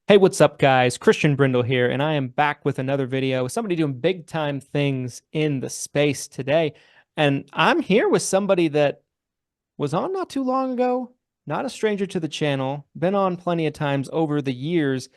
Hey, what's up, guys? Christian Brindle here, and I am back with another video. Somebody doing big time things in the space today. And I'm here with somebody that was on not too long ago, not a stranger to the channel, been on plenty of times over the years.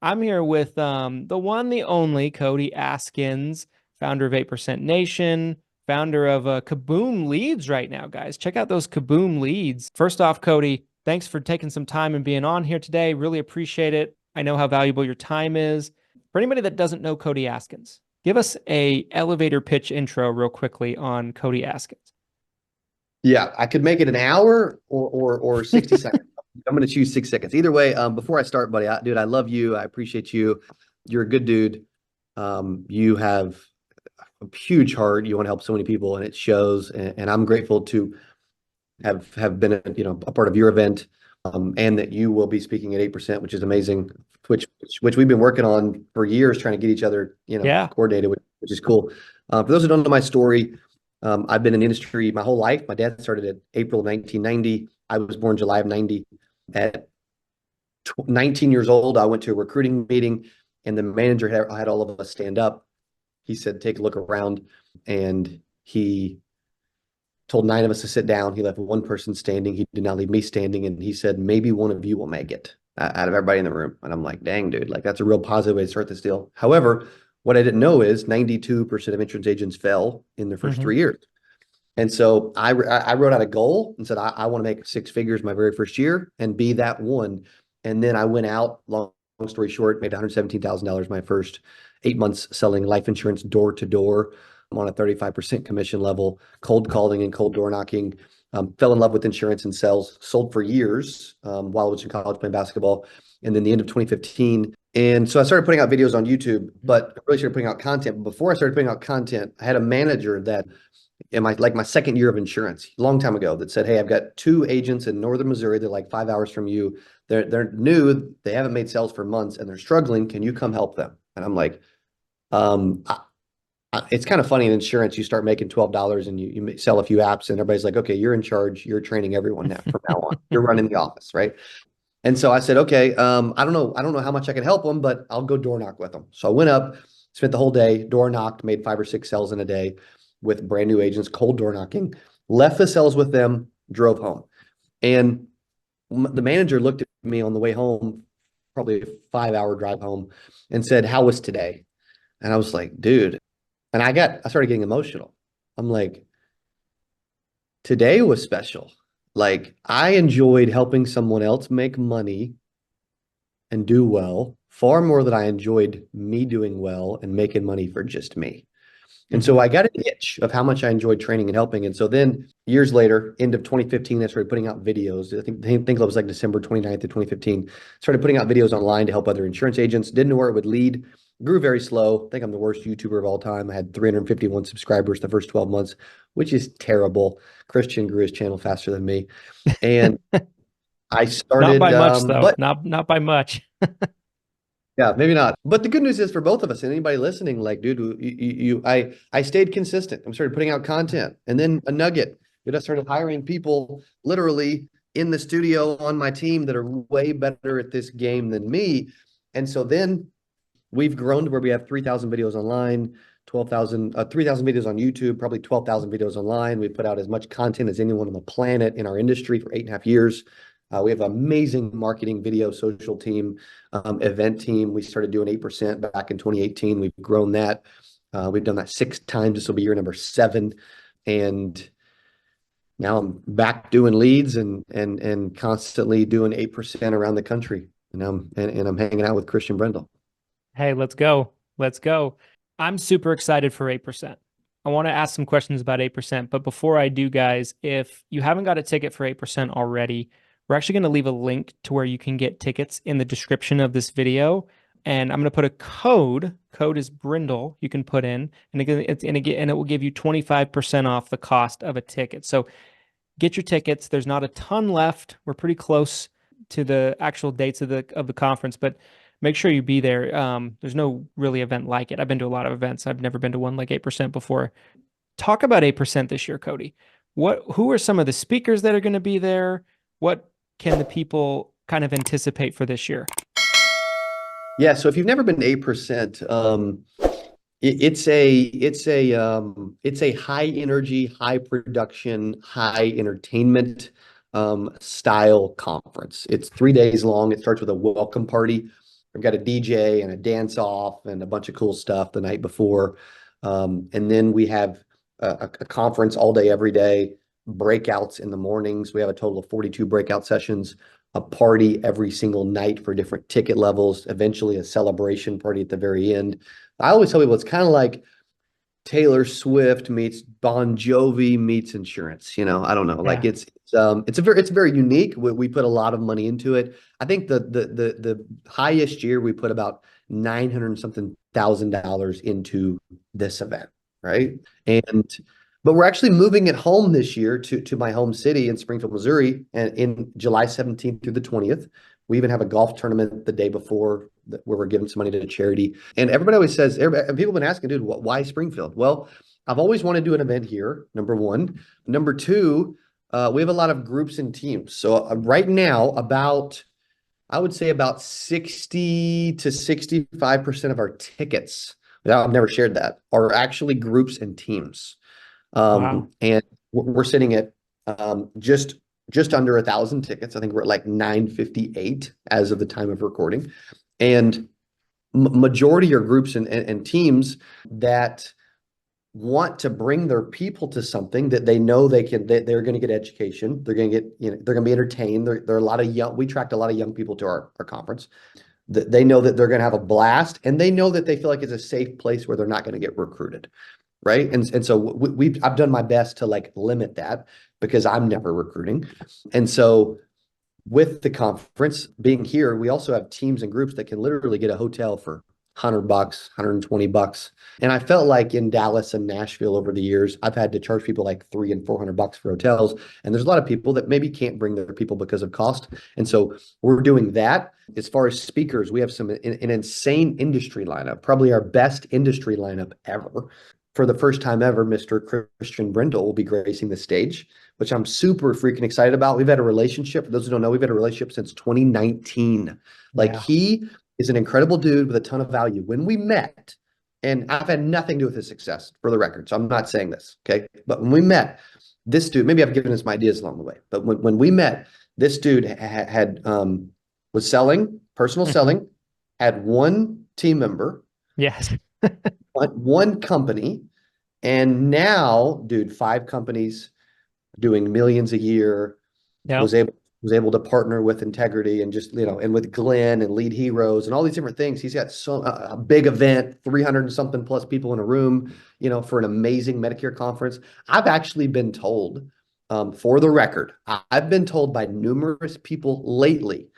I'm here with the one, the only Cody Askins, founder of 8% Nation, founder of Kaboom Leads right now, guys. Check out those Kaboom Leads. First off, Cody, thanks for taking some time and being on here today. Really appreciate it. I know how valuable your time is. For anybody that doesn't know Cody Askins, give us a elevator pitch intro real quickly on Cody Askins. Yeah, I could make it an hour or 60 seconds. I'm going to choose 6 seconds. Either way, before I start, buddy, dude, I love you. I appreciate you. You're a good dude. You have a huge heart. You want to help so many people, and it shows. And I'm grateful to have been a part of your event, and that you will be speaking at 8%, which is amazing. Which we've been working on for years, trying to get each other Yeah. coordinated, which is cool. For those who don't know my story. I've been in the industry my whole life. My dad started at April of 1990. I was born July of 90. At 19 years old, I went to a recruiting meeting, and the manager had all of us stand up. He said, take a look around, and he told 9 of us to sit down. He left one person standing. He did not leave me standing, and he said, maybe one of you will make it out of everybody in the room. And I'm like, dang, dude, like that's a real positive way to start this deal. However, what I didn't know is 92% of insurance agents fail in their first 3 years. And so I wrote out a goal and said, I want to make 6 figures my very first year and be that one. And then I went out, long story short, made $117,000 my first 8 months selling life insurance door to door. I'm on a 35% commission level, cold calling and cold door knocking. Fell in love with insurance and sales, sold for years while I was in college playing basketball. And then the end of 2015. And so I started putting out videos on YouTube, but I really started putting out content. But before I started putting out content, I had a manager that in my second year of insurance, a long time ago, that said, hey, I've got 2 agents in Northern Missouri. They're like 5 hours from you. They're new. They haven't made sales for months and they're struggling. Can you come help them? And I'm like, it's kind of funny in insurance. You start making $12 and you sell a few apps and everybody's like, okay, you're in charge. You're training everyone now from now on. You're running the office, right? And so I said, okay, I don't know how much I can help them, but I'll go door knock with them. So I went up, spent the whole day, door knocked, made 5 or 6 sales in a day with brand new agents, cold door knocking, left the sales with them, drove home. And the manager looked at me on the way home, probably a 5-hour drive home, and said, how was today? And I was like, dude, and I started getting emotional. I'm like, today was special. Like, I enjoyed helping someone else make money and do well far more than I enjoyed me doing well and making money for just me. And so I got an itch of how much I enjoyed training and helping. And so then years later, end of 2015, I started putting out videos. I think it was like December 29th of 2015. Started putting out videos online to help other insurance agents. Didn't know where it would lead. Grew very slow. I think I'm the worst YouTuber of all time. I had 351 subscribers the first 12 months, which is terrible. Christian grew his channel faster than me. And I started— Not by much, though. Not by much. Yeah, maybe not. But the good news is for both of us and anybody listening, like, dude, I stayed consistent. I started putting out content. And then a nugget, dude, I started hiring people literally in the studio on my team that are way better at this game than me. And so then we've grown to where we have 3,000 videos online, 3,000 videos on YouTube, probably 12,000 videos online. We put out as much content as anyone on the planet in our industry for 8.5 years. We have an amazing marketing, video, social team, event team. We started doing 8% back in 2018. We've grown that. We've done that 6 times. This will be year number 7. And now I'm back doing leads and constantly doing 8% around the country. And I'm hanging out with Christian Brindle. Hey, let's go. Let's go. I'm super excited for 8%. I want to ask some questions about 8%. But before I do, guys, if you haven't got a ticket for 8% already, we're actually going to leave a link to where you can get tickets in the description of this video. And I'm going to put a code. Code is Brindle. You can put in, and it will give you 25% off the cost of a ticket. So get your tickets. There's not a ton left. We're pretty close to the actual dates of the conference, but make sure you be there. There's no really event like it. I've been to a lot of events. I've never been to one like 8% before. Talk about 8% this year, Cody. Who are some of the speakers that are going to be there? What can the people kind of anticipate for this year? Yeah, so if you've never been to 8%, it's a high energy, high production, high entertainment style conference. It's 3 days long. It starts with a welcome party. We've got a DJ and a dance off and a bunch of cool stuff the night before. And then we have a conference all day, every day, breakouts in the mornings. We have a total of 42 breakout sessions, a party every single night for different ticket levels, eventually a celebration party at the very end. I always tell people it's kind of like Taylor Swift meets Bon Jovi meets insurance. I don't know. Like Yeah. it's very unique. We put a lot of money into it. I think the highest year we put about 900 and something $1,000 into this event, right? And but we're actually moving it home this year to my home city in Springfield, Missouri, and in July 17th through the 20th. We even have a golf tournament the day before where we're giving some money to charity. And everybody always says, and people have been asking, dude, why Springfield? Well, I've always wanted to do an event here, number one. Number two, we have a lot of groups and teams. So right now, I would say about 60 to 65% of our tickets, I've never shared that, are actually groups and teams. Wow. And we're sitting at just under 1,000 tickets. I think we're at like 958 as of the time of recording. And majority are groups and teams that want to bring their people to something that they know they're going to get education. They're going to get, they're going to be entertained. There are a lot of we attract a lot of young people to our conference. They know that they're going to have a blast, and they know that they feel like it's a safe place where they're not going to get recruited. Right. And so I've done my best to like limit that because I'm never recruiting. And so with the conference being here, we also have teams and groups that can literally get a hotel for $100, $120. And I felt like in Dallas and Nashville over the years, I've had to charge people like $300 and $400 for hotels. And there's a lot of people that maybe can't bring their people because of cost. And so we're doing that. As far as speakers, we have an insane industry lineup, probably our best industry lineup ever. For the first time ever, Mr. Christian Brindle will be gracing the stage, which I'm super freaking excited about. We've had a relationship. For those who don't know, we've had a relationship since 2019. Like Yeah. he is an incredible dude with a ton of value. When we met, and I've had nothing to do with his success, for the record, so I'm not saying this, okay? But when we met, this dude, maybe I've given him some ideas along the way, but when we met, this dude was selling, personal selling, had one team member, Yes. one company, and now, dude, 5 companies doing millions a year, Yeah. was able to partner with Integrity and just, and with Glenn and Lead Heroes and all these different things. He's got a big event, 300 and something plus people in a room, for an amazing Medicare conference. I've actually been told, for the record, I've been told by numerous people lately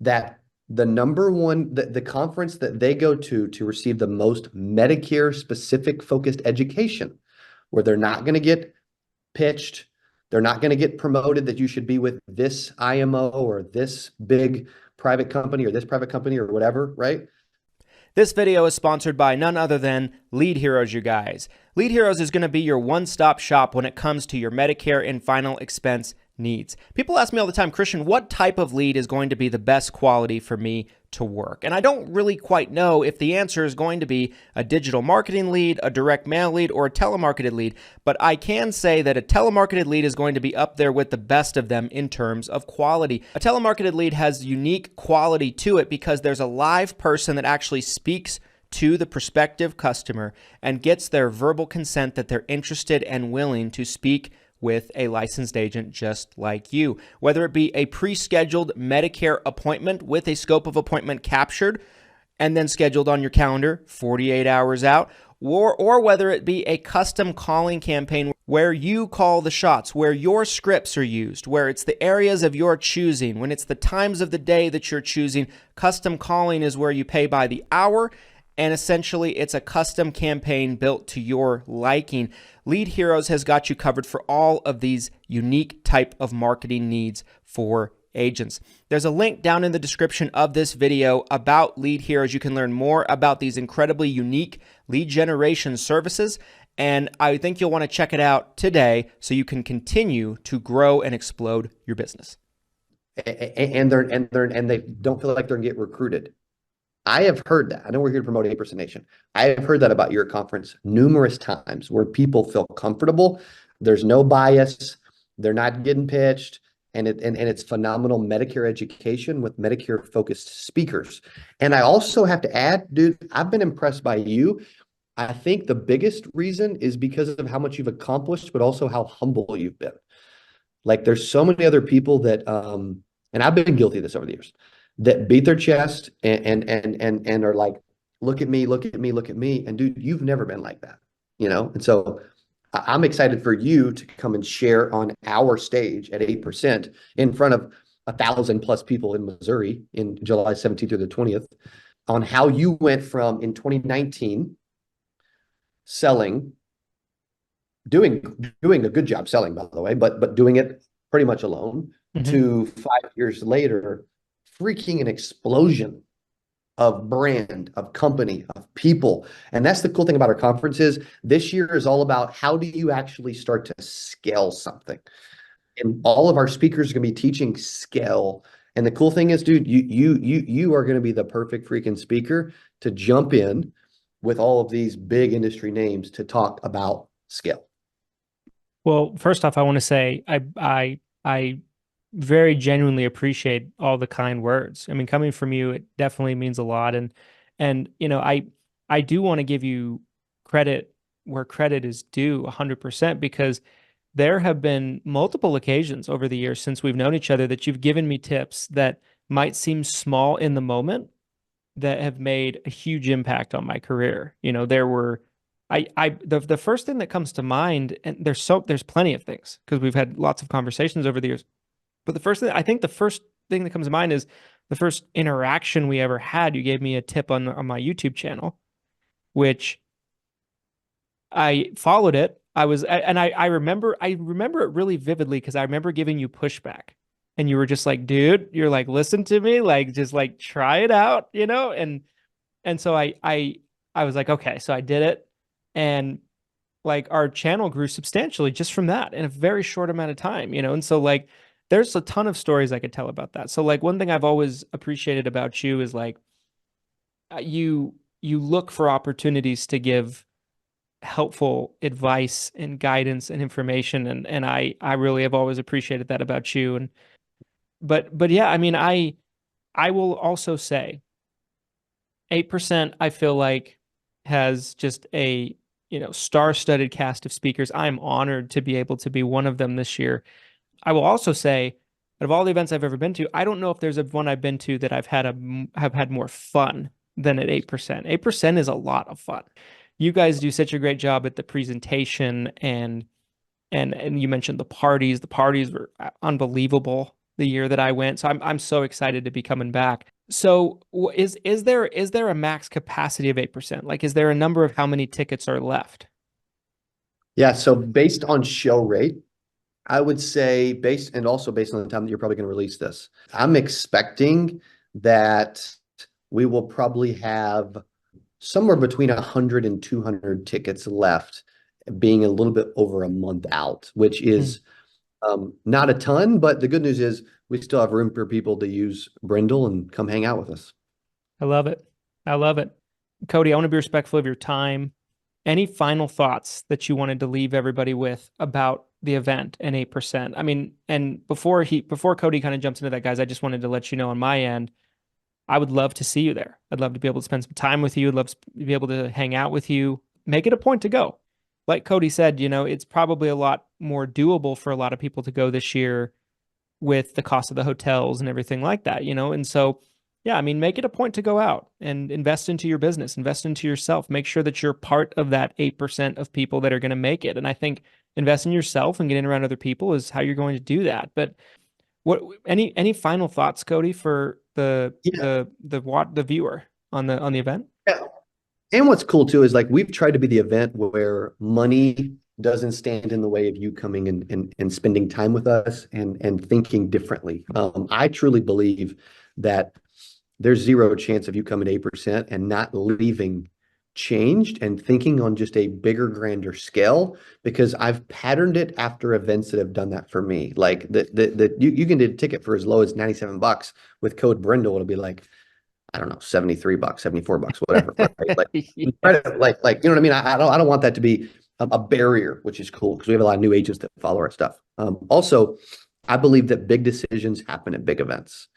that the number one, the conference that they go to receive the most Medicare specific focused education, where they're not going to get pitched, they're not going to get promoted that you should be with this IMO or this big private company or this private company or whatever, right? This video is sponsored by none other than Lead Heroes, you guys. Lead Heroes is going to be your one-stop shop when it comes to your Medicare and final expense needs. People ask me all the time, Christian, what type of lead is going to be the best quality for me to work? And I don't really quite know if the answer is going to be a digital marketing lead, a direct mail lead, or a telemarketed lead, but I can say that a telemarketed lead is going to be up there with the best of them in terms of quality. A telemarketed lead has unique quality to it because there's a live person that actually speaks to the prospective customer and gets their verbal consent that they're interested and willing to speak with a licensed agent just like you. Whether it be a pre-scheduled Medicare appointment with a scope of appointment captured and then scheduled on your calendar 48 hours out, or whether it be a custom calling campaign where you call the shots, where your scripts are used, where it's the areas of your choosing, when it's the times of the day that you're choosing. Custom calling is where you pay by the hour, and essentially it's a custom campaign built to your liking. Lead Heroes has got you covered for all of these unique type of marketing needs for agents. There's a link down in the description of this video about Lead Heroes. You can learn more about these incredibly unique lead generation services, and I think you'll want to check it out today so you can continue to grow and explode your business. And they don't feel like they're going to get recruited. I have heard that. I know we're here to promote 8% Nation. I have heard that about your conference numerous times where people feel comfortable. There's no bias. They're not getting pitched. And it's phenomenal Medicare education with Medicare focused speakers. And I also have to add, dude, I've been impressed by you. I think the biggest reason is because of how much you've accomplished, but also how humble you've been. Like there's so many other people that, and I've been guilty of this over the years, that beat their chest and are like, look at me, look at me, look at me. And dude, you've never been like that, you know? And so I'm excited for you to come and share on our stage at 8% in front of 1,000+ people in Missouri in July 17th through the 20th on how you went from in 2019 selling, doing a good job selling, by the way, but doing it pretty much alone, to 5 years later, freaking an explosion of brand, of company, of people. And that's the cool thing about our conferences. This year is all about how do you actually start to scale something. And all of our speakers are going to be teaching scale. And the cool thing is, dude, you are going to be the perfect freaking speaker to jump in with all of these big industry names to talk about scale. Well, first off, I want to say I very genuinely appreciate all the kind words. I mean, coming from you, it definitely means a lot. And you know, I do want to give you credit where credit is due 100%, because there have been multiple occasions over the years since we've known each other that you've given me tips that might seem small in the moment that have made a huge impact on my career. You know, there were the first thing that comes to mind, and there's plenty of things because we've had lots of conversations over the years. But the first thing that comes to mind is the first interaction we ever had. You gave me a tip on my YouTube channel, which I followed it. I remember it really vividly because I remember giving you pushback, and you were just like, dude, you're like, listen to me, like, just like try it out, you know? And so I was like, okay, so I did it. And like our channel grew substantially just from that in a very short amount of time, you know? And so like, there's a ton of stories I could tell about that. So like one thing I've always appreciated about you is like, you look for opportunities to give helpful advice and guidance and information. And I really have always appreciated that about you. And, but yeah, I mean, I will also say 8%, I feel like has just a, you know, star-studded cast of speakers. I'm honored to be able to be one of them this year. I will also say, out of all the events I've ever been to, I don't know if there's one I've been to that have had more fun than at 8%. 8% is a lot of fun. You guys do such a great job at the presentation, and you mentioned the parties. The parties were unbelievable the year that I went. So I'm so excited to be coming back. So is there a max capacity of 8%? Like, is there a number of how many tickets are left? Yeah, so based on show rate, I would say and also based on the time that you're probably going to release this, I'm expecting that we will probably have somewhere between 100 and 200 tickets left, being a little bit over a month out, which is not a ton, but the good news is we still have room for people to use Brindle and come hang out with us. I love it. I love it. Cody, I want to be respectful of your time. Any final thoughts that you wanted to leave everybody with about the event and 8%? I mean, and before Cody kind of jumps into that, guys, I just wanted to let you know on my end, I would love to see you there. I'd love to be able to spend some time with you. I'd love to be able to hang out with you. Make it a point to go. Like Cody said, you know, it's probably a lot more doable for a lot of people to go this year with the cost of the hotels and everything like that, you know? And so, yeah, I mean, make it a point to go out and invest into your business, invest into yourself, make sure that you're part of that 8% of people that are going to make it. And I think invest in yourself and getting around other people is how you're going to do that. But any final thoughts, Cody, for the viewer on the event? Yeah. And what's cool too is like we've tried to be the event where money doesn't stand in the way of you coming and spending time with us and thinking differently. I truly believe that there's zero chance of you coming to 8% and not leaving changed and thinking on just a bigger, grander scale, because I've patterned it after events that have done that for me. Like you can get a ticket for as low as $97 with code Brindle. It'll be like, I don't know, $73, $74, whatever. Right? Like, Yeah. you know what I mean? I don't want that to be a barrier, which is cool because we have a lot of new agents that follow our stuff. Also, I believe that big decisions happen at big events.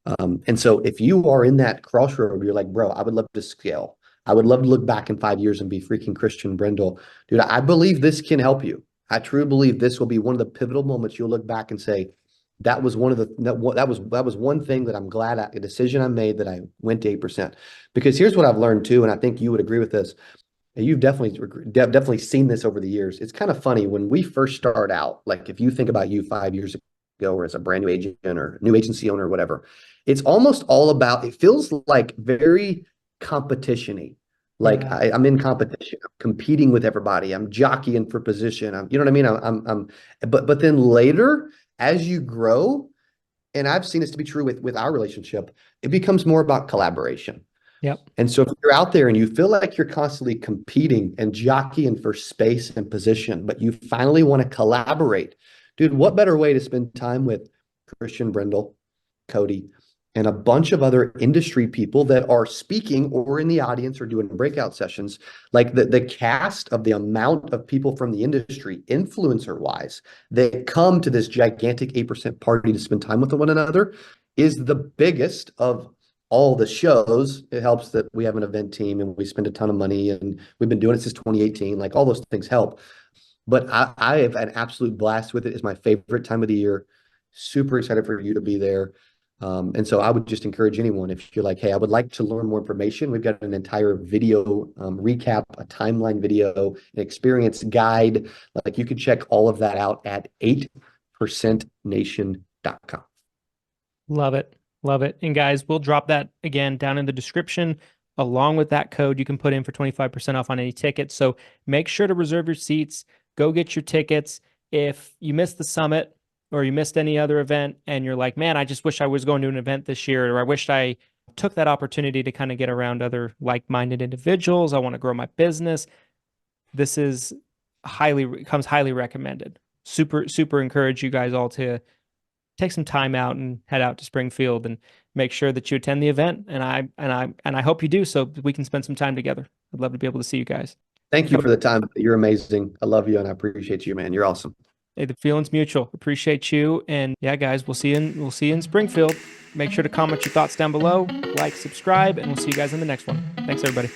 And so if you are in that crossroad, you're like, bro, I would love to scale. I would love to look back in 5 years and be freaking Christian Brindle. Dude, I believe this can help you. I truly believe this will be one of the pivotal moments you'll look back and say, that was one of the that was one thing that I'm glad a decision I made that I went to 8%. Because here's what I've learned too, and I think you would agree with this. And you've definitely seen this over the years. It's kind of funny when we first start out, like if you think about you 5 years ago or as a brand new agent or new agency owner or whatever, it's almost all about, it feels like very competition-y. Like Yeah. I'm in competition, I'm competing with everybody, I'm jockeying for position. You know what I mean? But then later, as you grow, and I've seen this to be true with our relationship, it becomes more about collaboration. Yep. And so if you're out there and you feel like you're constantly competing and jockeying for space and position, but you finally want to collaborate, dude, what better way to spend time with Christian Brindle, Cody, and a bunch of other industry people that are speaking or in the audience or doing breakout sessions. Like the cast of the amount of people from the industry, influencer wise, that come to this gigantic 8% party to spend time with one another is the biggest of all the shows. It helps that we have an event team and we spend a ton of money and we've been doing it since 2018. Like all those things help. But I have an absolute blast with it. It's my favorite time of the year. Super excited for you to be there. And so I would just encourage anyone, if you're like, hey, I would like to learn more information, we've got an entire video recap, a timeline video, an experience guide. Like you can check all of that out at 8percentnation.com. Love it. Love it. And guys, we'll drop that again down in the description along with that code you can put in for 25% off on any tickets. So make sure to reserve your seats. Go get your tickets. If you missed the summit or you missed any other event and you're like, man, I just wish I was going to an event this year, or I wish I took that opportunity to kind of get around other like-minded individuals. I want to grow my business. This is comes highly recommended. Super encourage you guys all to take some time out and head out to Springfield and make sure that you attend the event. And I hope you do, so we can spend some time together. I'd love to be able to see you guys. Thank you for the time. You're amazing. I love you and I appreciate you, man. You're awesome. Hey, the feeling's mutual. Appreciate you. And yeah, guys, we'll see you in Springfield. Make sure to comment your thoughts down below, like, subscribe, and we'll see you guys in the next one. Thanks, everybody.